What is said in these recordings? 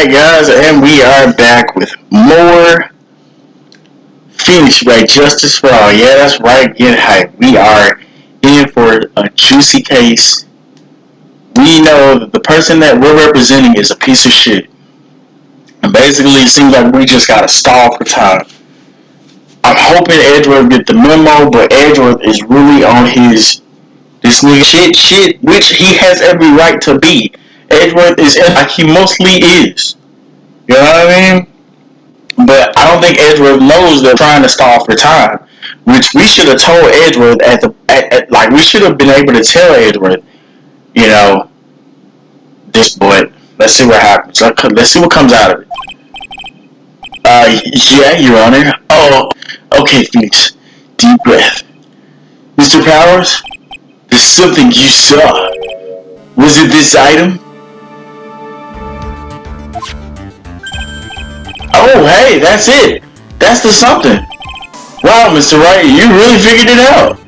Alright guys, and we are back with more Phoenix Wright Justice for All. Yeah, that's right, get hyped. We are in for a juicy case. We know that the person that we're representing is a piece of shit. And basically it seems like we just gotta stall for time. I'm hoping Edgeworth get the memo, but Edgeworth is really on his this nigga shit, which he has every right to be. Edgeworth is like he mostly is. You know what I mean? But I don't think Edgeworth knows they're trying to stall for time. Which we should have told Edgeworth like we should have been able to tell Edgeworth, you know, this boy. Let's see what happens. Let's see what comes out of it. Yeah, Your Honor. Oh, okay, Phoenix. Deep breath. Mr. Powers, there's something you saw. Was it this item? Oh, hey, that's it. That's the something. Wow, Mr. Wright, you really figured it out.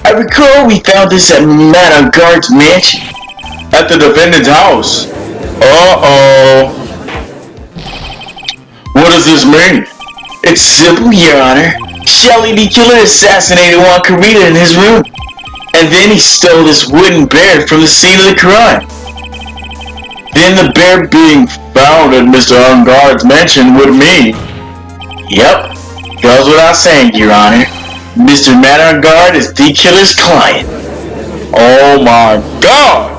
I recall we found this at Madame Guard's mansion. At the defendant's house. Uh-oh. What does this mean? It's simple, Your Honor. Shelley the killer assassinated Juan Carita in his room. And then he stole this wooden bear from the scene of the crime. Then the bear being found at Mr. Unguard's mansion would mean. Yep, goes without saying, Your Honor. Mr. Matt Unguard is the killer's client. Oh my God!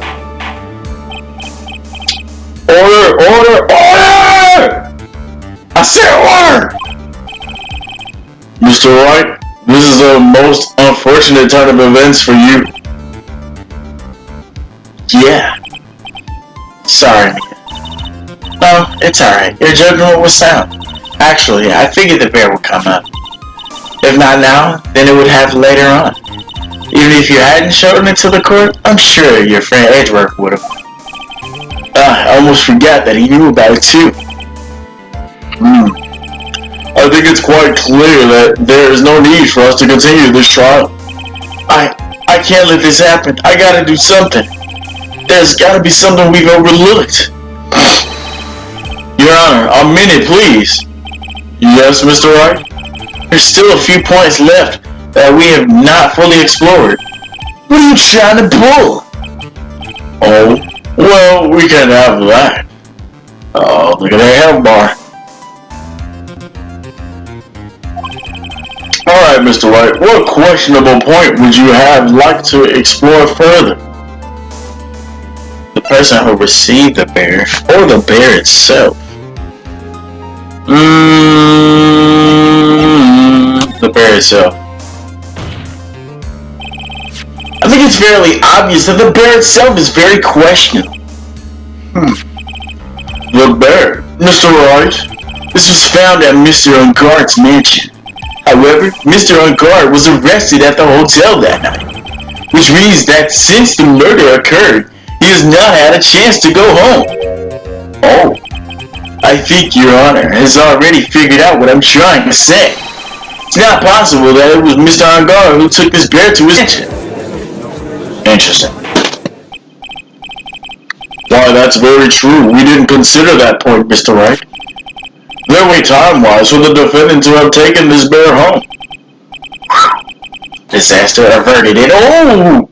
Order! I said order! Mr. Wright, this is the most unfortunate turn of events for you. Yeah. Sorry. No, it's alright. Your judgment was sound. Actually, I figured the bear would come up. If not now, then it would have later on. Even if you hadn't shown it to the court, I'm sure your friend Edgeworth would have. I almost forgot that he knew about it too. I think it's quite clear that there is no need for us to continue this trial. I can't let this happen. I gotta do something. There's gotta be something we've overlooked. Your Honor, a minute, please. Yes, Mr. Wright? There's still a few points left that we have not fully explored. What are you trying to pull? Oh, well, we can have that. Oh, look at that health bar. Alright, Mr. Wright, what questionable point would you have like to explore further? The person who received the bear, or the bear itself? The bear itself. I think it's fairly obvious that the bear itself is very questionable. The bear? Mr. Wright? This was found at Mr. Unguard's mansion. However, Mr. Unguard was arrested at the hotel that night, which means that since the murder occurred, he has not had a chance to go home. Oh, I think Your Honor has already figured out what I'm trying to say. It's not possible that it was Mr. Unguard who took this bear to his mansion. Interesting. Why, that's very true. We didn't consider that point, Mr. Wright. There wait time-wise for the defendant to have taken this bear home. Disaster averted it. Oh!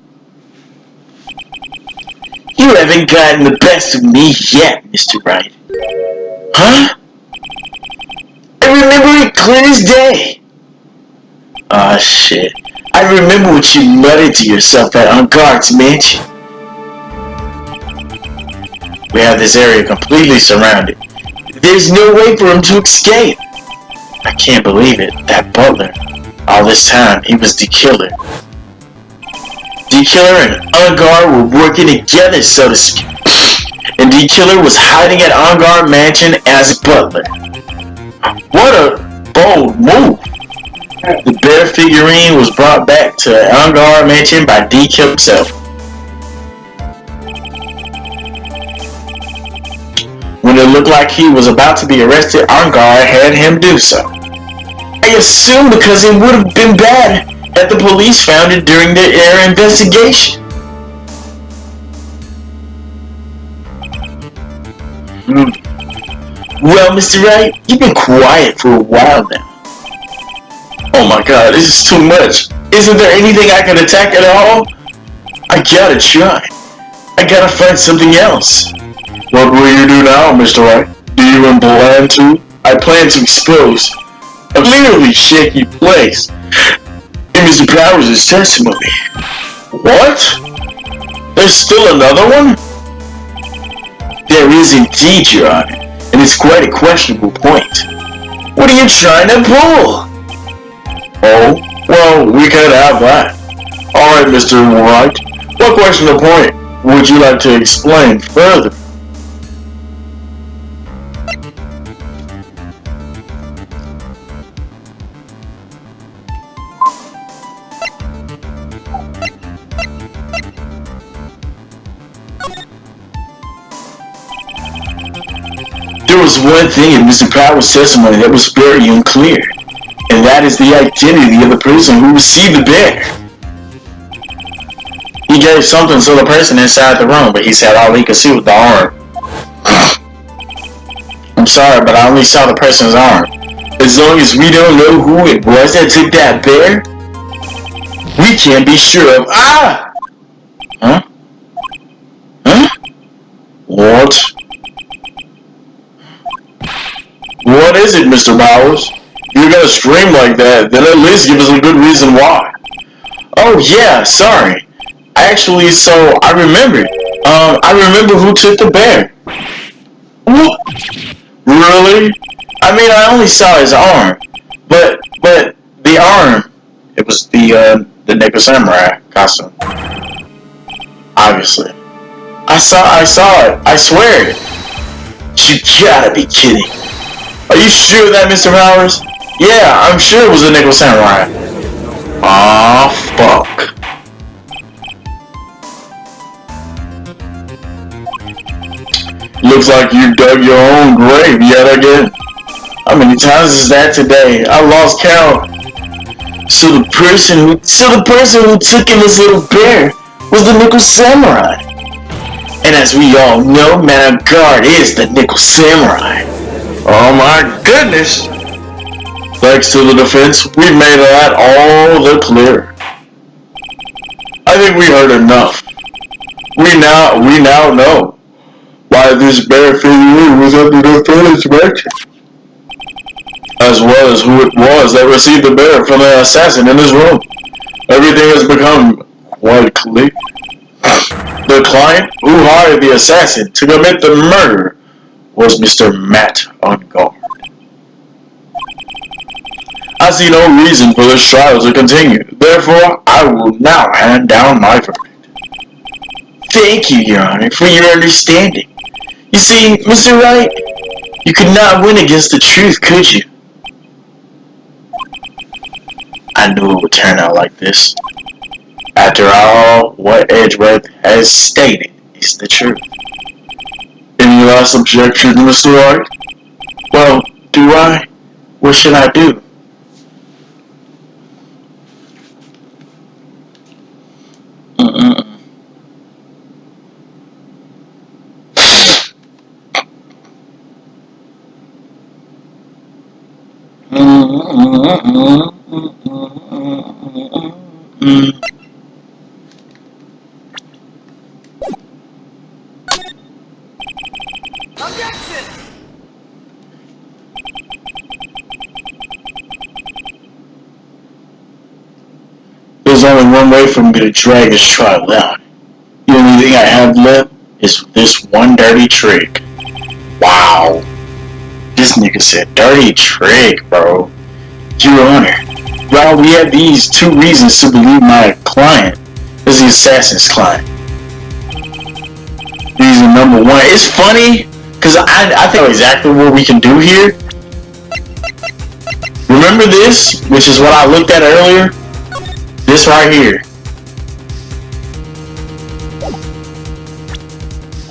You haven't gotten the best of me yet, Mr. Wright. Huh? I remember it clear as day. Aw, shit. I remember what you muttered to yourself at Unguard's mansion. We have this area completely surrounded. There's no way for him to escape. I can't believe it. That butler. All this time, he was the killer. The killer and Unguard were working together, so to speak. And the killer was hiding at Unguard Mansion as a butler. What a bold move. The bear figurine was brought back to Unguard Mansion by D. Killer himself. When it looked like he was about to be arrested, Unguard had him do so. I assume because it would have been bad that the police found it during their investigation. Well, Mr. Wright, you've been quiet for a while now. Oh my god, this is too much. Isn't there anything I can attack at all? I gotta try. I gotta find something else. What will you do now, Mr. Wright? Do you even plan to? I plan to expose a literally shaky place in Mr. Powers' testimony. What? There's still another one? There is indeed, Your Honor, and it's quite a questionable point. What are you trying to pull? Oh, well, we could have that. Alright, Mr. Wright, what questionable point would you like to explain further? There was one thing in Mr. Powers' testimony that was very unclear, and that is the identity of the person who received the bear. He gave something to the person inside the room, but he said all he could see was the arm. I'm sorry, but I only saw the person's arm. As long as we don't know who it was that took that bear, we can't be sure of. Ah! Huh? Huh? What? What is it, Mr. Bowers? If you're gonna scream like that, then at least give us a good reason why. Oh yeah, sorry. Actually, so I remembered. I remember who took the bear. What? Really? I mean, I only saw his arm, but the arm. It was the Naked Samurai costume. Obviously, I saw it. I swear. You gotta be kidding. Are you sure of that, Mr. Powers? Yeah, I'm sure it was the Naked Samurai. Aw, fuck. Looks like you dug your own grave yet again. How many times is that today? I lost count. So the person who took in this little bear was the Nickel Samurai. And as we all know, Man of God is the Nickel Samurai. Oh my goodness! Thanks to the defense, we made that all the clearer. I think we heard enough. We now know why this bear figure was under the Phoenix Wright, as well as who it was that received the bear from the assassin in his room. Everything has become quite clear. The client who hired the assassin to commit the murder was Mr. Matt on guard. I see no reason for this trial to continue. Therefore, I will now hand down my verdict. Thank you, Your Honor, for your understanding. You see, Mr. Wright, you could not win against the truth, could you? I knew it would turn out like this. After all, what Edgeworth has stated is the truth. Any last objections, Mr. Wright? Well, do I? What should I do? Objection! There's only one way for me to drag this trial out. The only thing I have left is this one dirty trick. Wow. This nigga said dirty trick, bro. Your Honor, while we have these two reasons to believe my client is the assassin's client. Reason number one, it's funny, because I think exactly what we can do here. Remember this, which is what I looked at earlier? This right here.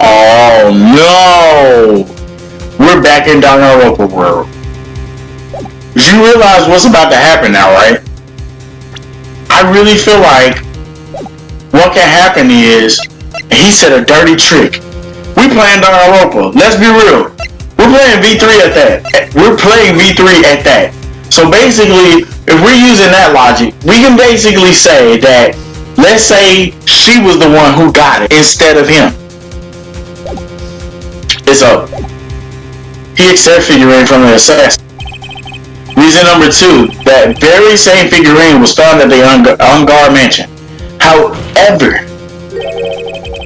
Oh no! We're back in Danganronpa world. You realize what's about to happen now, right? I really feel like what can happen is, and he said a dirty trick. We playing Danganronpa. Let's be real. We're playing V3 at that. We're playing V3 at that. So basically, if we're using that logic, we can basically say that, let's say she was the one who got it instead of him. It's up. He accepted figurine from the assassin. Reason number 2, that very same figurine was found at the Ungar mansion. However,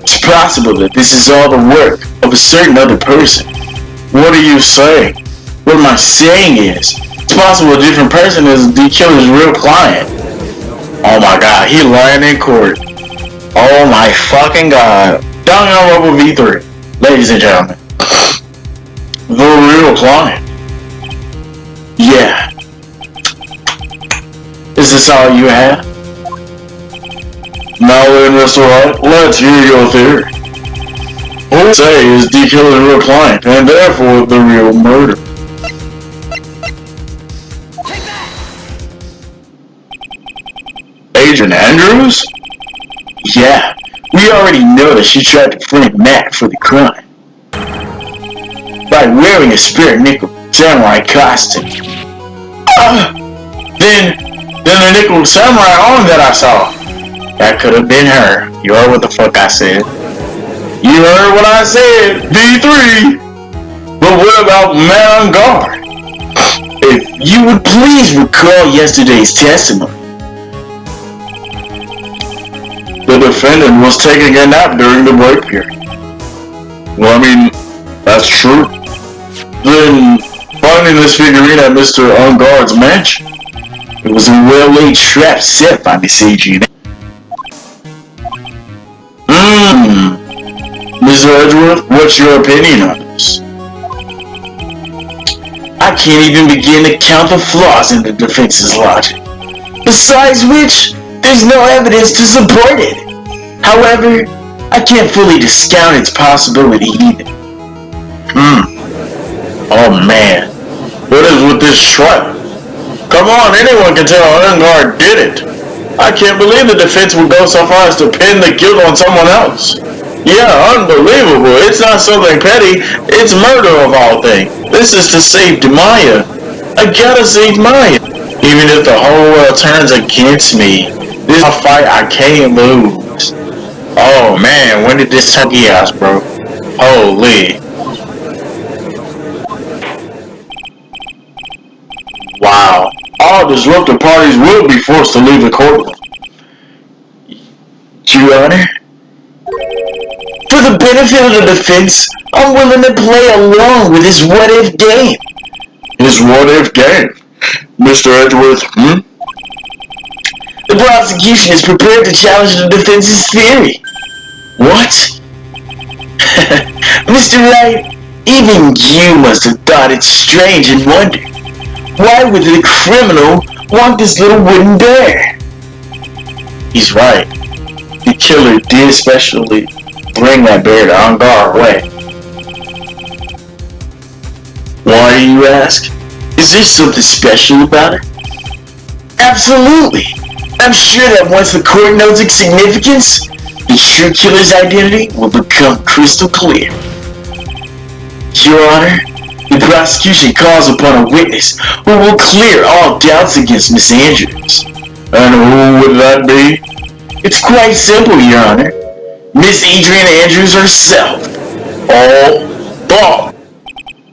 it's possible that this is all the work of a certain other person. What are you saying? What am I saying is, it's possible a different person is the killer's real client. Oh my god, he lying in court. Oh my fucking god. Danganronpa V3, ladies and gentlemen. The real client. Yeah. Is this all you have? Now then, Mr. Wright, let's hear your theory. Who say is the killer's real client, and therefore the real murder? Agent Andrews? Yeah, we already know that she tried to frame Matt for the crime by wearing a spirit nickel samurai costume. Then the nickel samurai arm that I saw, that could have been her. You heard what the fuck I said. You heard what I said, V3. But what about Matt on guard? If you would please recall yesterday's testimony. The defendant was taking a nap during the break period. Well, I mean, that's true. Then, finding this figurine at Mr. Unguard's mansion, it was a well-laid trap set by Miss Adrian. Mr. Edgeworth, what's your opinion on this? I can't even begin to count the flaws in the defense's logic. Besides which, there's no evidence to support it. However, I can't fully discount its possibility either. Oh man, what is with this trap? Come on, anyone can tell Ungard did it. I can't believe the defense would go so far as to pin the guilt on someone else. Yeah, unbelievable. It's not something petty. It's murder of all things. This is to save Maya. I gotta save Maya. Even if the whole world turns against me, this is a fight I can't lose. Oh man, when did this turn chaos, bro? Holy. Wow. All disruptive parties will be forced to leave the courtroom. Your Honor? For the benefit of the defense, I'm willing to play along with his what-if game. His what-if game? Mr. Edgeworth, The prosecution is prepared to challenge the defense's theory. What? Mr. Wright, even you must have thought it strange and wondered. Why would the criminal want this little wooden bear? He's right. The killer did specially bring that bear to Angar away. Why, you ask? Is there something special about it? Absolutely! I'm sure that once the court knows its significance, the true killer's identity will become crystal clear. Your Honor, the prosecution calls upon a witness who will clear all doubts against Miss Andrews. And who would that be? It's quite simple, Your Honor. Miss Adrian Andrews herself. Oh, fuck.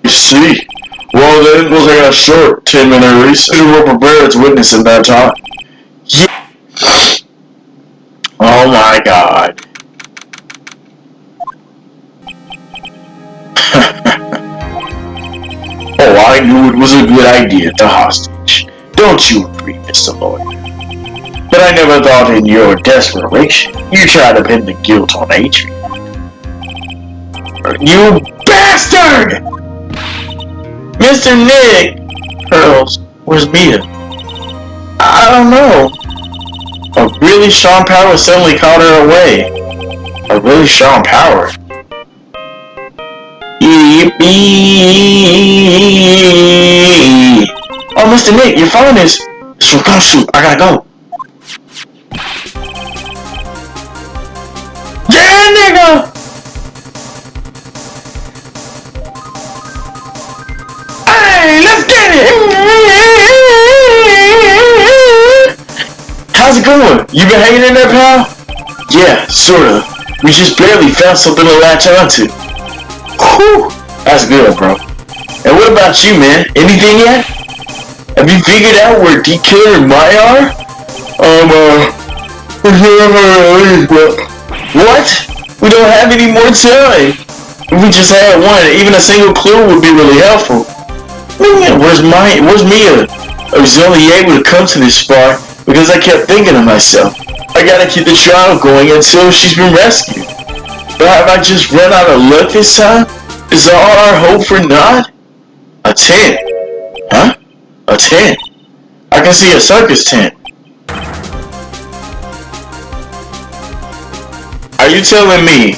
You see. Well then, we'll take a short 10-minute recess. We'll prepare its witness in that time. Yeah. Oh my god. Oh, I knew it was a good idea to hostage. Don't you agree, Mr. Lawyer? But I never thought in your desperation you tried to pin the guilt on Adrian. You bastard! Mr. Nick! Pearls, where's Mia? I don't know. A really strong power suddenly caught her away. A really strong power. Yippee! Oh, Mr. Nick, your phone is... So go shoot, I gotta go. Yeah, nigga! how's it going? You been hanging in there, pal? Yeah, sorta. We just barely found something to latch onto. Whew, that's good, bro. And what about you, man? Anything yet? Have you figured out where D-Killer and Maya are? What? We don't have any more time. If we just had one, even a single clue would be really helpful. Man, where's Mia? I was only able to come to this far because I kept thinking to myself, I gotta keep the trial going until she's been rescued. But have I just run out of luck this time? Is all our hope for naught? A tent? Huh? A tent? I can see a circus tent. Are you telling me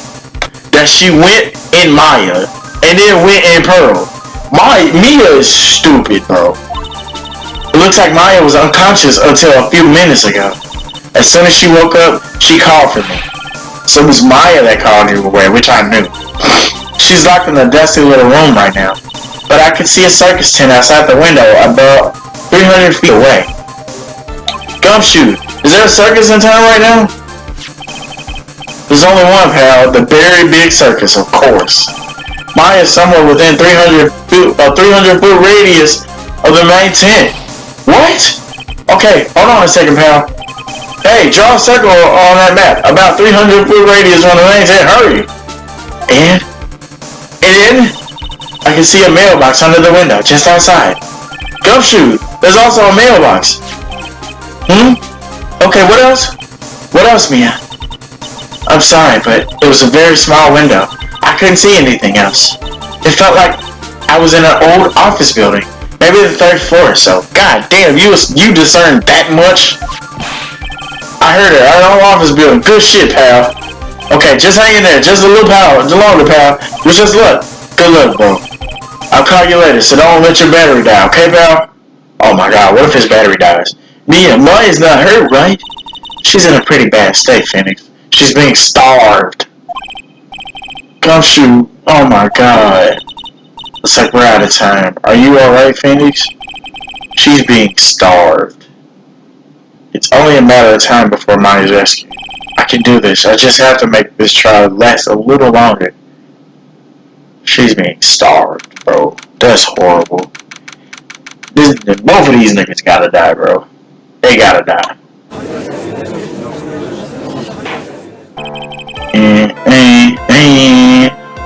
that she went in Maya and then went in Pearl? Mia is stupid, bro. It looks like Maya was unconscious until a few minutes ago. As soon as she woke up, she called for me. So it was Maya that called you away, which I knew. She's locked in a dusty little room right now. But I could see a circus tent outside the window about 300 feet away. Gumshoe, is there a circus in town right now? There's only one, pal. The very big circus, of course. Maya's somewhere within 300 foot radius of the main tent. What? Okay, hold on a second, pal. Hey, draw a circle on that map. About 300 foot radius on the main tent. Hurry. And then I can see a mailbox under the window, just outside. Gumshoe, there's also a mailbox. Okay, what else? What else, Mia? I'm sorry, but it was a very small window. I couldn't see anything else. It felt like I was in an old office building. Maybe the 3rd floor or so. God damn, you discerned that much? I heard it. Our old office building. Good shit, pal. Okay, just hang in there. Just a little power. Just longer, pal. Wish us luck. Good luck, bro. I'll call you later, so don't let your battery die, okay, pal? Oh my god, what if his battery dies? Mia, Maya's not hurt, right? She's in a pretty bad state, Phoenix. She's being starved. Gumshoe, oh my god. Looks like we're out of time. Are you alright, Phoenix? She's being starved. It's only a matter of time before Maya's rescued. I can do this. I just have to make this trial last a little longer. She's being starved, bro. That's horrible. Both of these niggas gotta die, bro. They gotta die.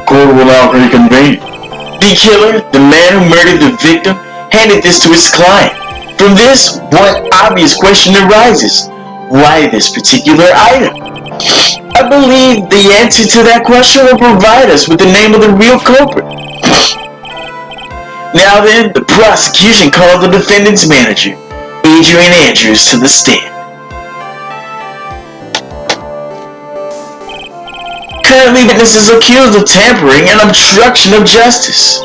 Court will now reconvene. The killer, the man who murdered the victim, handed this to his client. From this, one obvious question arises. Why this particular item? I believe the answer to that question will provide us with the name of the real culprit. Now then, the prosecution called the defendant's manager, Adrian Andrews, to the stand. Currently, witness is accused of tampering and obstruction of justice.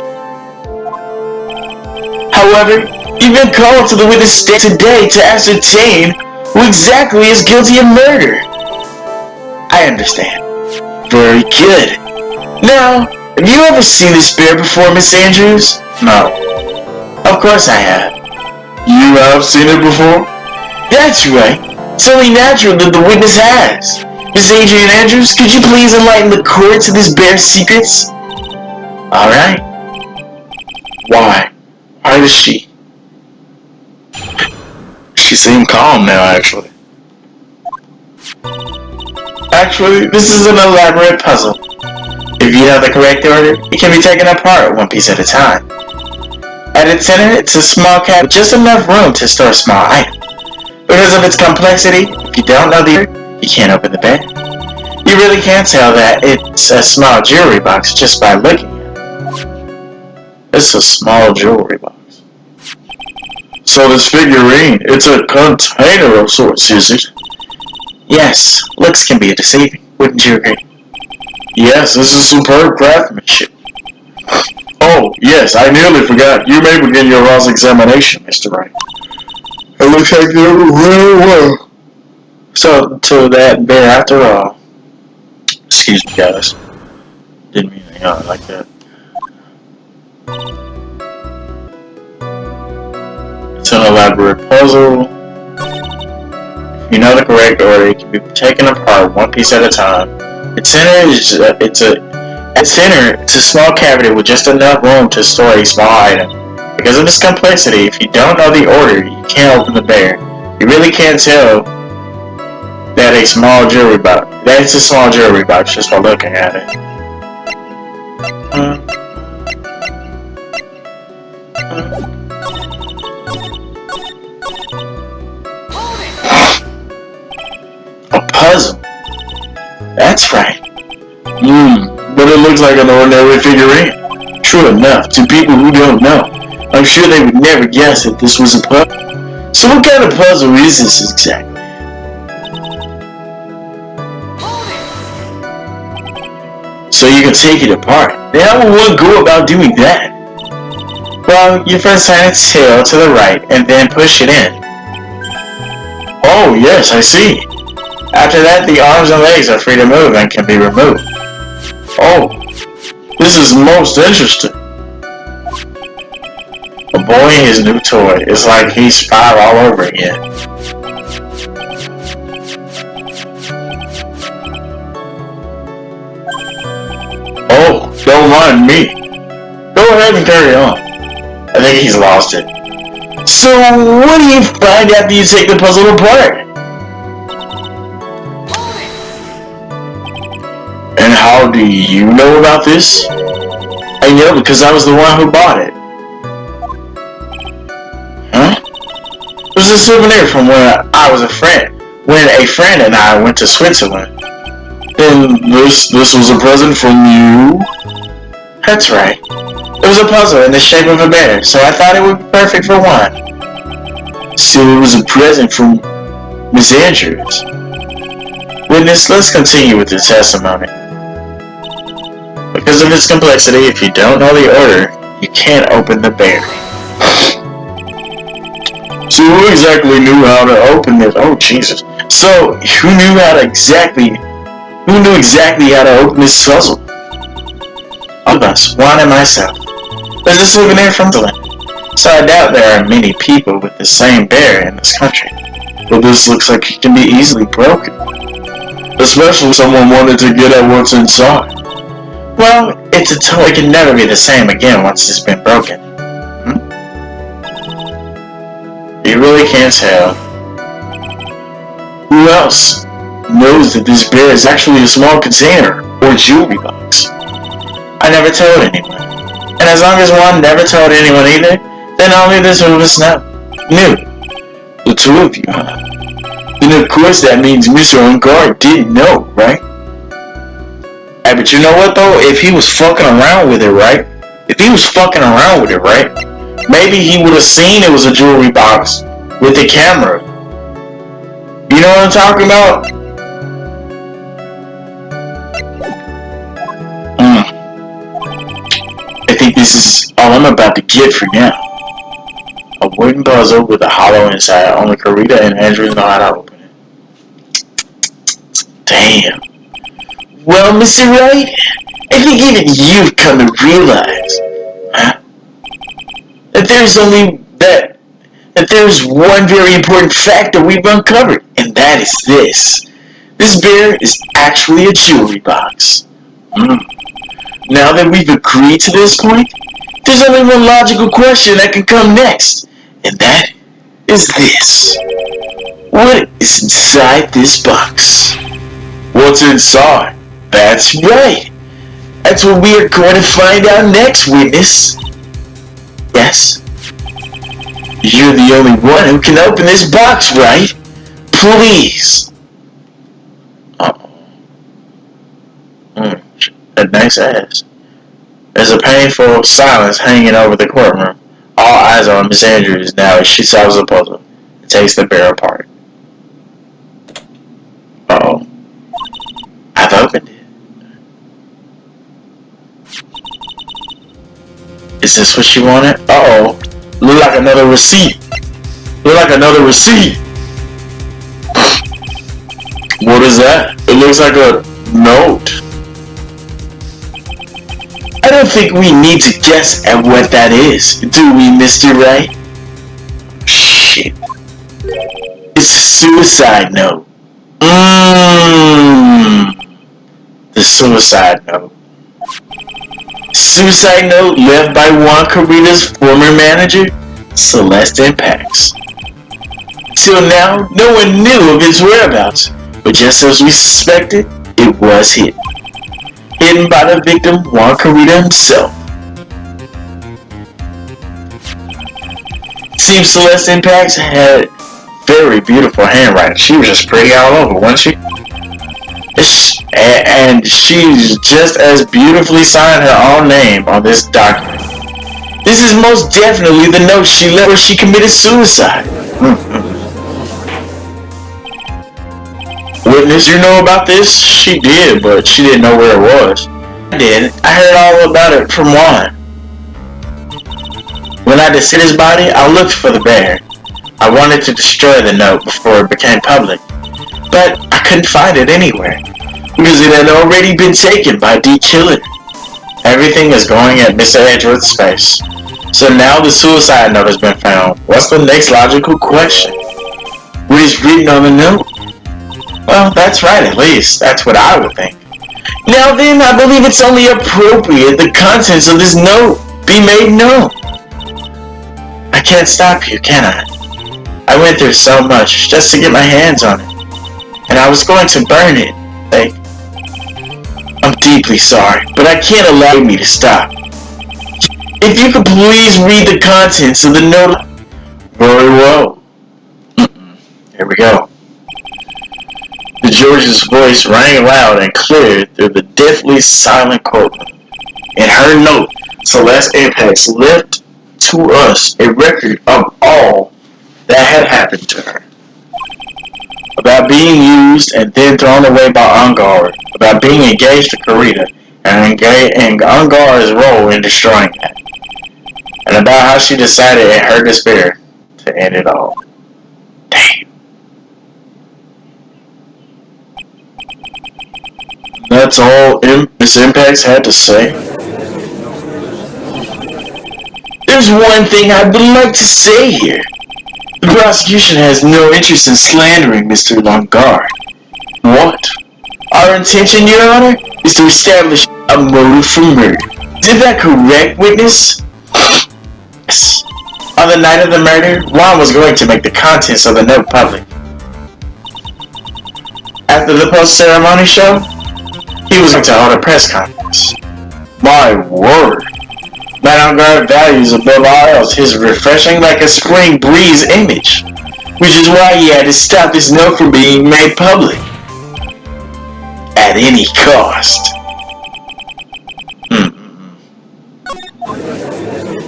However, you've been called to the witness stand today to ascertain who exactly is guilty of murder. I understand. Very good. Now, have you ever seen this bear before, Miss Andrews? No. Of course I have. You have seen it before? That's right. It's only natural that the witness has. Miss Adrian Andrews, could you please enlighten the court to this bear's secrets? Alright. Why? Why does she? She seemed calm now, actually. Actually, this is an elaborate puzzle. If you have the correct order, it can be taken apart one piece at a time. At its center, it's a small cabinet with just enough room to store a small item. Because of its complexity, if you don't know the order, you can't open the bed. You really can't tell that it's a small jewelry box just by looking at it. It's a small jewelry box. So this figurine, it's a container of sorts, is it? Yes, looks can be deceiving, wouldn't you agree? Yes, this is superb craftsmanship. Oh, yes, I nearly forgot. You may begin your cross-examination, Mr. Wright. It looks like you're really well. So, to that bear after all. Excuse me, guys. Didn't mean to hang on like that. It's an elaborate puzzle. If you know the correct order, it can be taken apart one piece at a time. Its center is it's a small cavity with just enough room to store a small item. Because of its complexity, if you don't know the order, you can't open the bear. You really can't tell that a small jewelry box. That's a small jewelry box just by looking at it. A puzzle. That's right. But it looks like an ordinary figurine. True enough, to people who don't know, I'm sure they would never guess that this was a puzzle. So what kind of puzzle is this exactly? So you can take it apart. Then how will one go about doing that? Well, you first turn its tail to the right and then push it in. Oh, yes, I see. After that, the arms and legs are free to move and can be removed. Oh, this is most interesting. A boy and his new toy. It's like he's 5 all over again. Oh, don't mind me. Go ahead and carry on. I think he's lost it. So, what do you find after you take the puzzle apart? And how do you know about this? I know because I was the one who bought it. Huh? It was a souvenir from when I was a friend. When a friend and I went to Switzerland. Then this was a present from you? That's right. It was a puzzle in the shape of a bear, so I thought it would be perfect for one. So it was a present from Miss Andrews. Witness, let's continue with the testimony. Because of its complexity, if you don't know the order, you can't open the bear. So who exactly knew how to open it? Oh Jesus. So who knew exactly how to open this puzzle? All of us, Juan and myself. There's a souvenir from Switzerland. So I doubt there are many people with the same bear in this country. But this looks like it can be easily broken. Especially if someone wanted to get at what's inside. Well, it's a toy can never be the same again once it's been broken. You really can't tell. Who else knows that this bear is actually a small container or jewelry box? I never told anyone. And as long as one never told anyone either, then only the two of us knew. The two of you, huh? Then of course that means Mr. Ungard didn't know, right? Hey, but you know what though? If he was fucking around with it, right? Maybe he would have seen it was a jewelry box with the camera. You know what I'm talking about? I think this is all I'm about to get for now. A wooden puzzle with a hollow inside. Only Karita and Andrew know how to open it. Damn. Well, Mr. Wright, I think even you've come to realize, that there's one very important fact that we've uncovered, and that is this. This bear is actually a jewelry box. Now that we've agreed to this point, there's only one logical question that can come next, and that is this. What is inside this box? What's inside? That's right. That's what we are going to find out next, witness. Yes? You're the only one who can open this box, right? Please. A nice ass. There's a painful silence hanging over the courtroom. All eyes are on Miss Andrews now as she solves the puzzle and takes the bear apart. Uh-oh. I've opened it. Is this what she wanted? Uh-oh. Look like another receipt. What is that? It looks like a note. I don't think we need to guess at what that is, do we, Mr. Wright? Shit. suicide note. Mmm. The suicide note. Suicide note left by Juan Carita's former manager, Celeste Impacts. Till now, no one knew of its whereabouts, but just as we suspected, it was hidden. Hidden by the victim, Juan Carita himself. Seems Celeste Impacts had very beautiful handwriting. She was just pretty all over, wasn't she? And she's just as beautifully signed her own name on this document. This is most definitely the note she left where she committed suicide. Witness, you know about this? She did, but she didn't know where it was. I did. I heard all about it from Juan. When I discovered his body, I looked for the bear. I wanted to destroy the note before it became public, but I couldn't find it anywhere, because it had already been taken by D. Killer. Everything is going at Mr. Edgeworth's pace. So now the suicide note has been found. What's the next logical question? What is written on the note? Well, that's right, at least. That's what I would think. Now then, I believe it's only appropriate the contents of this note be made known. I can't stop you, can I? I went through so much just to get my hands on it. And I was going to burn it. I'm deeply sorry, but I can't allow me to stop. If you could please read the contents of the note. Very well. Here we go. The George's voice rang loud and clear through the deathly silent courtroom. In her note, Celeste Apex left to us a record of all that had happened to her. About being used and then thrown away by Ungar, about being engaged to Carita, and Ungar's role in destroying that, and about how she decided in her despair to end it all. Damn. That's all Miss Impacts had to say. There's one thing I would like to say here. The prosecution has no interest in slandering Mr. Longard. What? Our intention, Your Honor, is to establish a motive for murder. Is that correct, witness? Yes. On the night of the murder, Juan was going to make the contents of the note public. After the post-ceremony show, he was going to hold a press conference. My word! Madame Guard values above all else his refreshing like a spring breeze image, which is why he had to stop this note from being made public. At any cost.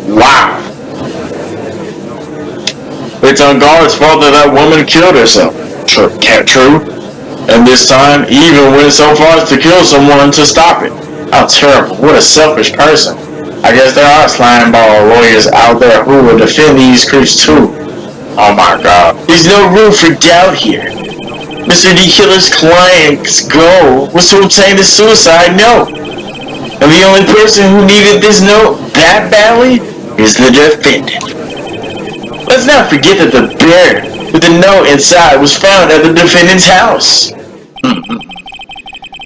Wow. It's on Guard's fault that woman killed herself. True. And this time, he even went so far as to kill someone to stop it. How terrible. What a selfish person. I guess there are slime ball lawyers out there who will defend these creeps too. Oh my god. There's no room for doubt here. Mr. D. Killer's client's goal was to obtain the suicide note. And the only person who needed this note that badly is the defendant. Let's not forget that the bear with the note inside was found at the defendant's house.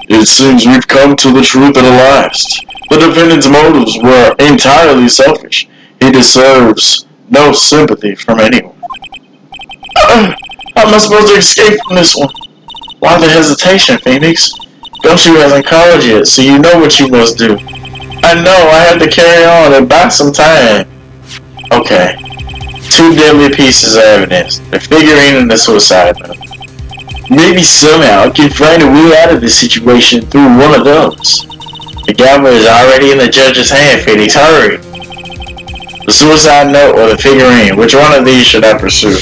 It seems we've come to the truth at last. The defendant's motives were entirely selfish. He deserves no sympathy from anyone. How am I supposed to escape from this one? Why the hesitation, Phoenix? Gumshoe hasn't called yet, so you know what you must do. I know, I have to carry on and buy some time. Okay. 2 deadly pieces of evidence. The figurine and the suicide note. Maybe somehow I can find a way out of this situation through one of those. The gavel is already in the judge's hand, Phoenix. Hurry! The suicide note or the figurine? Which one of these should I pursue?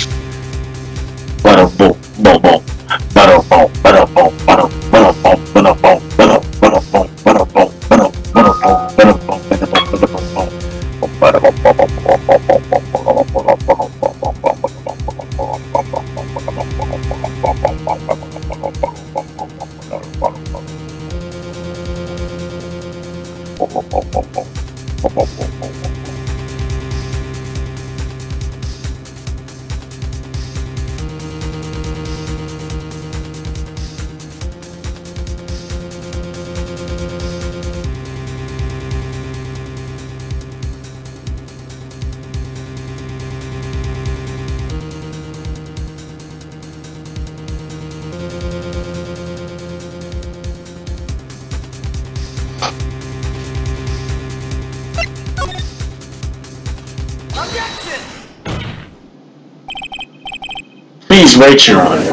Please wait, Your Honor.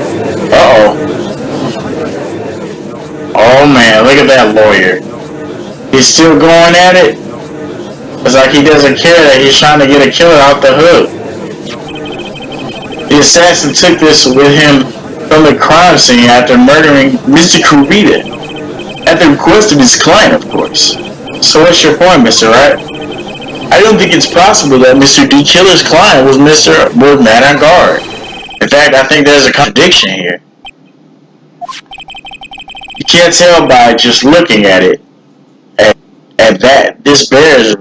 Uh-oh. Oh man, look at that lawyer. He's still going at it. It's like he doesn't care that he's trying to get a killer off the hook. The assassin took this with him from the crime scene after murdering Mr. Kurita. At the request of his client, of course. So what's your point, Mr. Wright? I don't think it's possible that Mr. D. Killer's client was Matt on guard. In fact, I think there's a contradiction here. You can't tell by just looking at it. At that, this bear is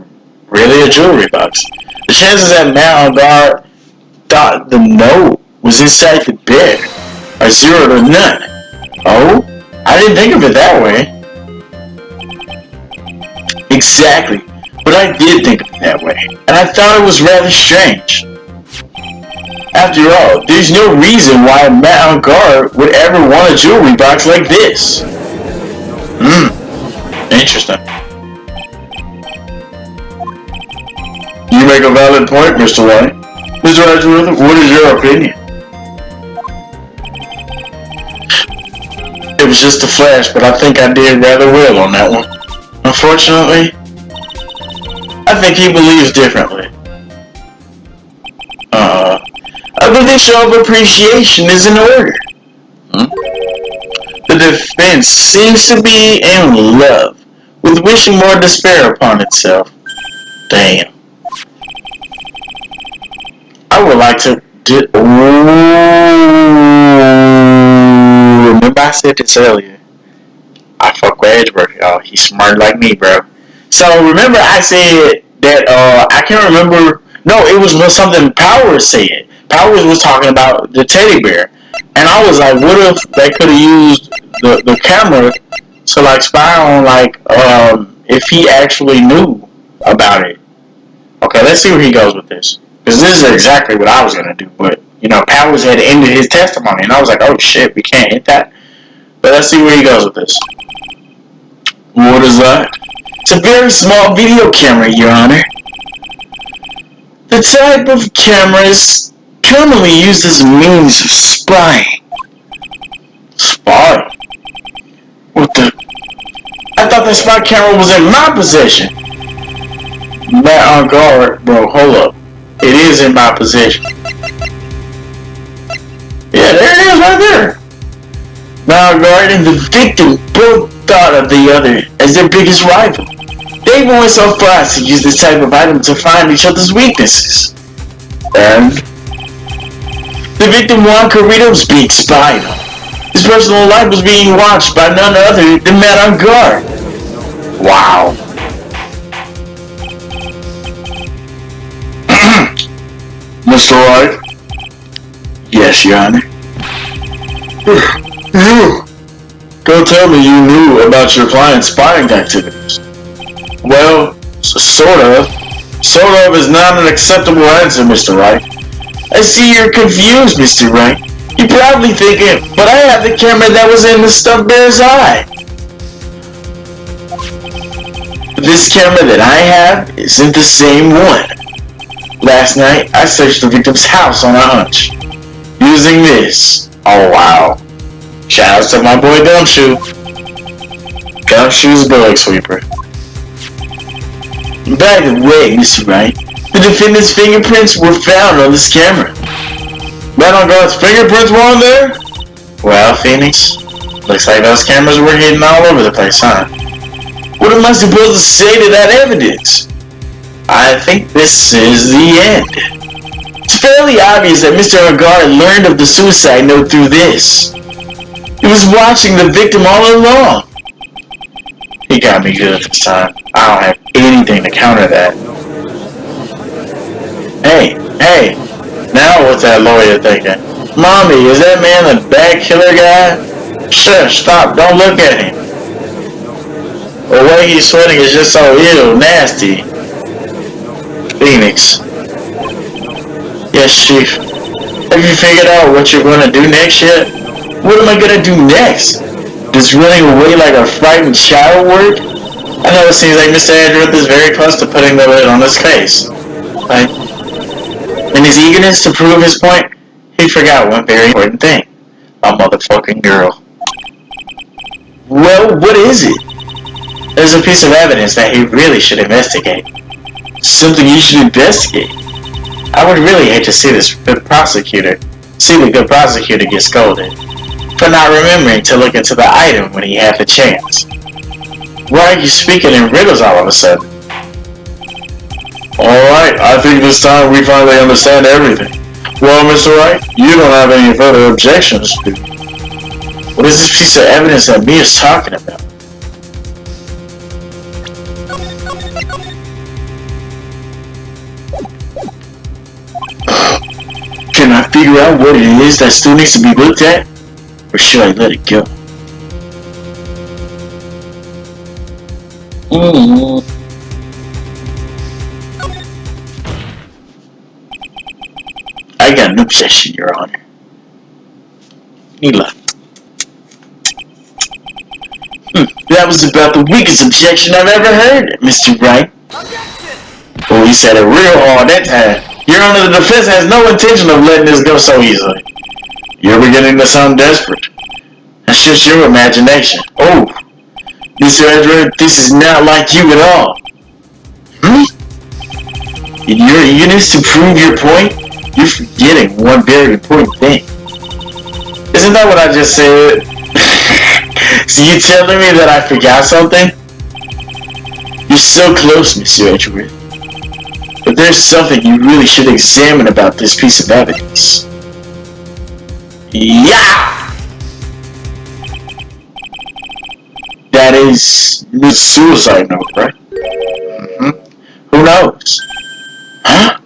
really a jewelry box. The chances that Matt on guard thought the note was inside the bear are 0 to none. Oh? I didn't think of it that way. Exactly, but I did think of it that way, and I thought it was rather strange. After all, there's no reason why Matt on guard would ever want a jewelry box like this. Interesting. You make a valid point, Mr. White. Mr. Edgeworth, what is your opinion? It was just a flash, but I think I did rather well on that one. Unfortunately, I think he believes differently. I think this show of appreciation is in order. The defense seems to be in love with wishing more despair upon itself. Damn. I would like to remember I said this earlier. I fuck with Edgeworth. Oh, he's smart like me, bro. So remember I said that I can't remember. No, it was something Powers said. Powers was talking about the teddy bear, and I was like, what if they could have used the camera to like spy on like if he actually knew about it. Okay, let's see where he goes with this, because this is exactly what I was gonna do. But you know, Powers had ended his testimony, and I was like, oh shit, we can't hit that. But let's see where he goes with this. What is that? It's a very small video camera, Your Honor. The type of camera is commonly used as a means of spying. Spy? What the? I thought the spy camera was in my possession. Matt on guard, bro, hold up. It is in my possession. Yeah, there it is right there. Matt on guard and the victim both thought of the other as their biggest rival. They went so far as to use this type of item to find each other's weaknesses. And the victim Juan Carrito was being spied on. His personal life was being watched by none other than Matt on guard. Wow. Mr. Wright? Yes, Your Honor. You! Don't tell me you knew about your client's spying activities. Well, sort of. Sort of is not an acceptable answer, Mr. Wright. I see you're confused, Mr. Wright. You're probably thinking, but I have the camera that was in the stuffed bear's eye. This camera that I have isn't the same one. Last night, I searched the victim's house on a hunch. Using this. Oh, wow. Shout out to my boy Gumshoe. Gumshoe's bug sweeper. By the way, Mr. Wright, the defendant's fingerprints were found on this camera. Matt on guard's fingerprints were on there? Well, Phoenix, looks like those cameras were hidden all over the place, huh? What am I supposed to say to that evidence? I think this is the end. It's fairly obvious that Mr. Agar learned of the suicide note through this. He was watching the victim all along. He got me good this time. I don't have anything to counter that. Hey, now what's that lawyer thinking? Mommy, is that man a bad killer guy? Shush, stop, don't look at him. The way he's sweating is just so ew, nasty. Phoenix. Yes, Chief. Have you figured out what you're gonna do next yet? What am I gonna do next? Just running away like a frightened child work? I know it seems like Mr. Edgeworth is very close to putting the lid on his case. In his eagerness to prove his point, he forgot one very important thing. A motherfucking girl. Well, what is it? There's a piece of evidence that he really should investigate. Something you should investigate? I would really hate to see the good prosecutor get scolded for not remembering to look into the item when he had the chance. Why are you speaking in riddles all of a sudden? Alright, I think this time we finally understand everything. Well, Mr. Wright, you don't have any further objections, do you? What is this piece of evidence that Mia's talking about? Can I figure out what it is that still needs to be looked at? Or should I let it go? I got an objection, Your Honor. Mila. That was about the weakest objection I've ever heard, Mr. Wright. Objection! Oh, he said it real hard that time. Your Honor, the defense has no intention of letting this go so easily. You're beginning to sound desperate. That's just your imagination. Oh, Mr. Edward, this is not like you at all. In your eagerness to prove your point, you're forgetting one very important thing. Isn't that what I just said? So you telling me that I forgot something? You're so close, Mr. Edgeworth. But there's something you really should examine about this piece of evidence. Yeah! That is the suicide note, right? Who knows? Huh?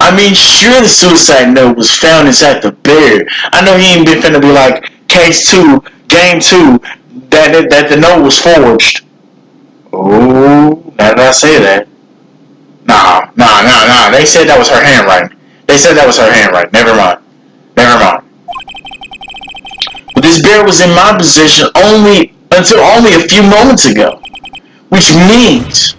I mean, sure the suicide note was found inside the bear. I know he ain't been finna be like, case 2, game 2, that the note was forged. Oh, now that I say that. Nah. They said that was her handwriting. Never mind. But this bear was in my possession until only a few moments ago. Which means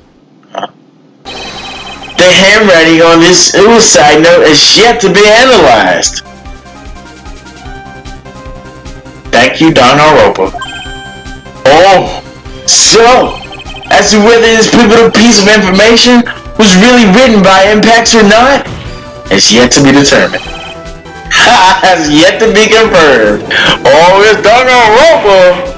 the handwriting on this suicide note is yet to be analyzed. Thank you, Don Europa. Oh, so, as to whether this pivotal piece of information was really written by Impacts or not, is yet to be determined. Has yet to be confirmed. Oh, it's Don Europa.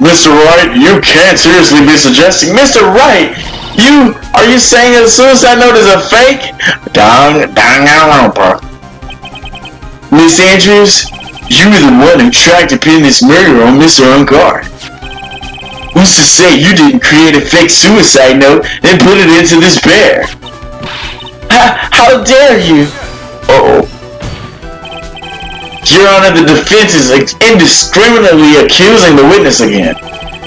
Mr. Wright, you can't seriously be suggesting. Mr. Wright, are you saying that the suicide note is a fake? Miss Andrews, you were the one who tried to pin this murder on Mr. Ungard. Who's to say you didn't create a fake suicide note and put it into this bear? How dare you? Uh-oh. Your Honor, the defense is indiscriminately accusing the witness again.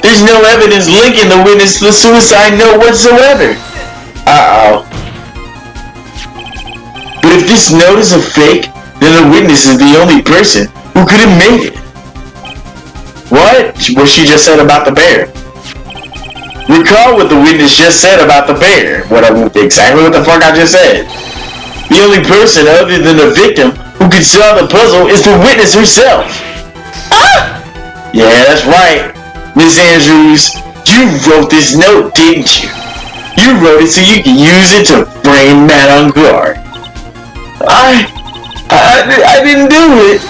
There's no evidence linking the witness to the suicide note whatsoever. Uh-oh. But if this note is a fake, then the witness is the only person who could have made it. What she just said about the bear? Recall what the witness just said about the bear. Exactly what the fuck I just said. The only person other than the victim who could solve the puzzle is the witness herself. Ah! Yeah, that's right. Miss Andrews, you wrote this note, didn't you? You wrote it so you can use it to frame Matt on guard. I didn't do it.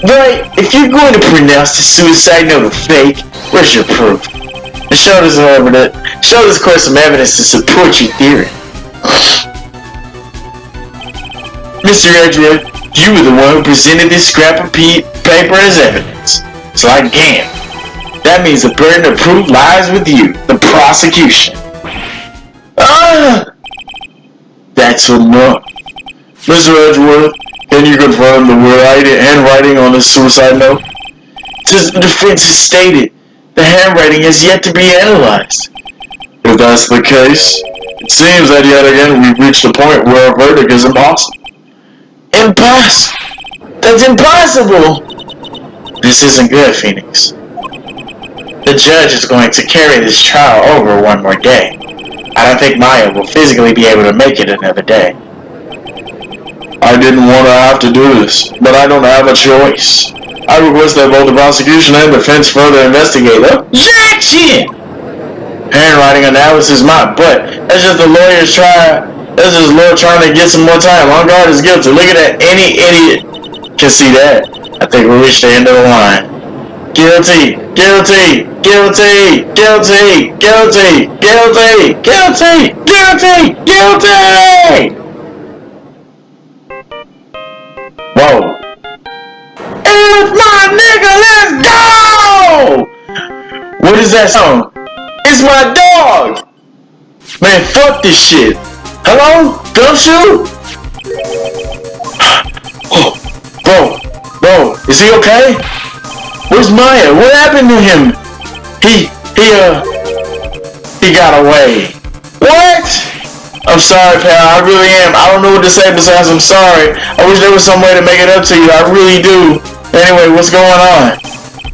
Right, if you're going to pronounce the suicide note a fake, where's your proof? And show this court some evidence to support your theory. Mr. Edgeworth, you were the one who presented this scrap of paper as evidence. So again, that means the burden of proof lies with you, the prosecution. That's enough. Mr. Edgeworth, can you confirm the handwriting on this suicide note? Since the defense has stated, the handwriting has yet to be analyzed. If that's the case, it seems that yet again we've reached a point where a verdict is impossible. Impossible! That's impossible! This isn't good, Phoenix. The judge is going to carry this trial over one more day. I don't think Maya will physically be able to make it another day. I didn't want to have to do this, but I don't have a choice. I request that both the prosecution and defense further investigate. Objection! Handwriting analysis not, but that's just the lawyer's trying. That's just lawyer trying to get some more time. On guard is guilty. Look at that. Any idiot can see that. I think we reached the end of the line. Guilty, guilty, guilty, guilty, guilty, guilty, guilty, guilty, guilty! Whoa. It's my nigga, let's go! What is that song? It's my dog! Man, fuck this shit. Hello? Gumshoe? Oh, bro, is he okay? Where's Maya? What happened to him? He got away. What? I'm sorry, pal. I really am. I don't know what to say besides I'm sorry. I wish there was some way to make it up to you. I really do. Anyway, what's going on?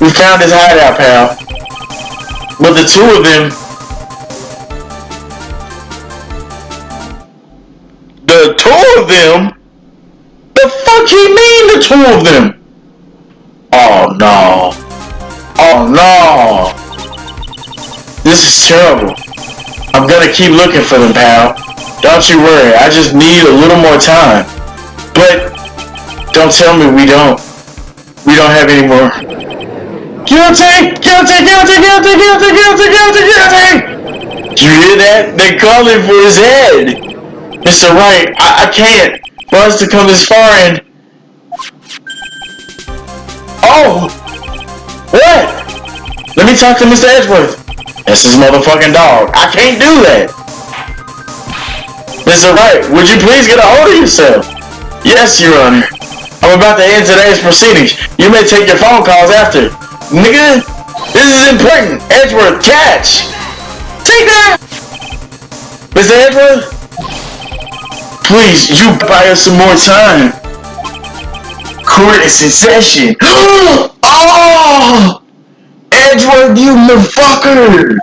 We found his hideout, pal. But the two of them... The two of them? The fuck you mean the two of them? Oh no. Oh no. This is terrible. I'm gonna keep looking for them, pal. Don't you worry, I just need a little more time. But don't tell me we don't have any more. Guilty! Guilty! Guilty! Guilty! Guilty! Guilty! Guilty! Guilty! Did you hear that? They calling for his head. Mr. Wright, I can't. For us to come this far and... Oh! What? Let me talk to Mr. Edgeworth. That's his motherfucking dog. I can't do that. Mr. Wright, would you please get a hold of yourself? Yes, Your Honor. I'm about to end today's proceedings. You may take your phone calls after. Nigga, this is important. Edgeworth, catch! Take that! Mr. Edgeworth? Please, you buy us some more time. Court is in session. Oh! Edgeworth, you motherfucker!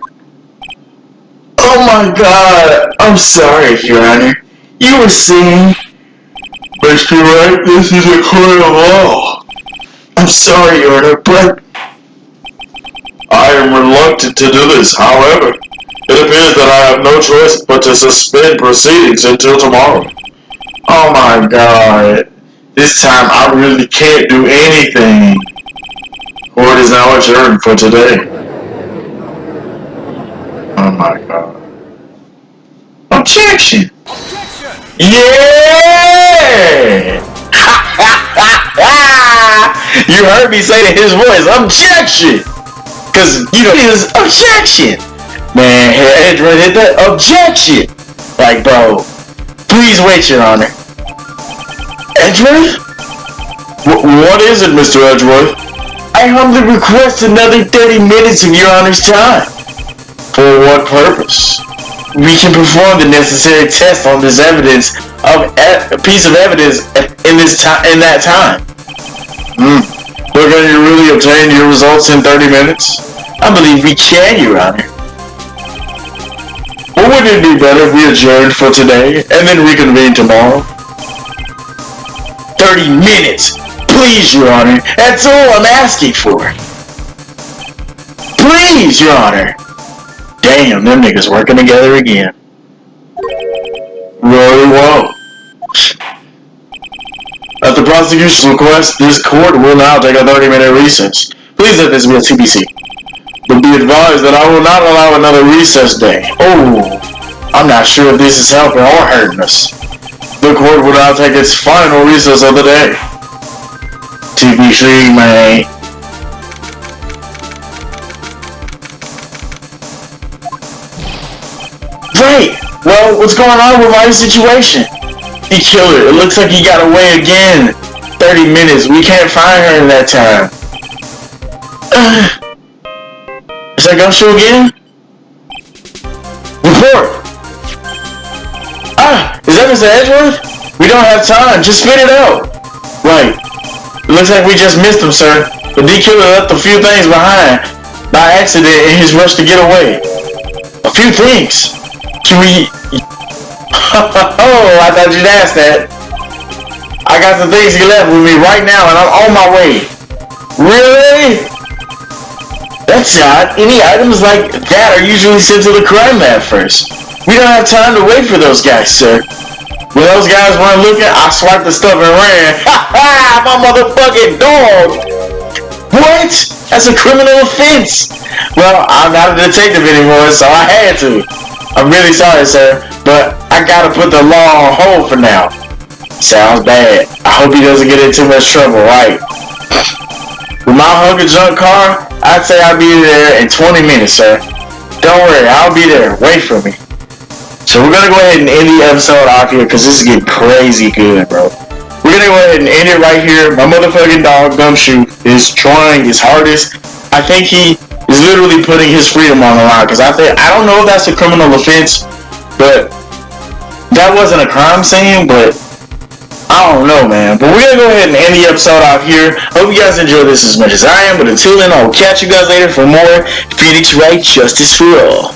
Oh my god. I'm sorry, Your Honor. You were saying... Mr. Wright, this is a court of law. I'm sorry, Your Honor, but... I am reluctant to do this. However, it appears that I have no choice but to suspend proceedings until tomorrow. Oh my god. This time I really can't do anything. Court is now adjourned for today. Oh my god. Objection! Objection! Yeah! You heard me say to his voice, objection! Cause, you know, his objection! Man, Edgeworth hit that objection! Like, bro, please wait, Your Honor. Edgeworth? What is it, Mr. Edgeworth? I humbly request another 30 minutes of Your Honor's time. For what purpose? We can perform the necessary tests on this evidence of a piece of evidence in that time. But can you really obtain your results in 30 minutes? I believe we can, Your Honor. Well, wouldn't it be better if we adjourned for today and then reconvene tomorrow? 30 minutes! Please, Your Honor. That's all I'm asking for. Please, Your Honor. Damn, them niggas working together again. Very well. At the prosecution's request, this court will now take a 30-minute recess. Please let this be a TBC. But be advised that I will not allow another recess day. Oh, I'm not sure if this is helping or hurting us. The court will now take its final recess of the day. TBC, man. Right! Well, what's going on with my situation? He killed her. It looks like he got away again. 30 minutes. We can't find her in that time. Is that Gumshoe again? Report! Is that Mr. Edgeworth? We don't have time. Just spit it out. Right. It looks like we just missed him, sir. The D-Killer left a few things behind by accident in his rush to get away. A few things? Should we? Oh, I thought you'd ask that. I got some things he left with me right now, and I'm on my way. Really? That's odd. Any items like that are usually sent to the crime lab first. We don't have time to wait for those guys, sir. When those guys weren't looking, I swiped the stuff and ran. Ha ha! My motherfucking dog! What? That's a criminal offense! Well, I'm not a detective anymore, so I had to. I'm really sorry, sir, but I gotta put the law on hold for now. Sounds bad. I hope he doesn't get in too much trouble, right? With my hunker junk car, I'd say I'll be there in 20 minutes, sir. Don't worry, I'll be there. Wait for me. So we're gonna go ahead and end the episode off here because this is getting crazy good, bro. We're gonna go ahead and end it right here. My motherfucking dog, Gumshoe, is trying his hardest. I think he is literally putting his freedom on the line because I don't know if that's a criminal offense, but that wasn't a crime scene, but I don't know, man. But we're gonna go ahead and end the episode off here. Hope you guys enjoyed this as much as I am. But until then, I'll catch you guys later for more Phoenix Wright Justice for All.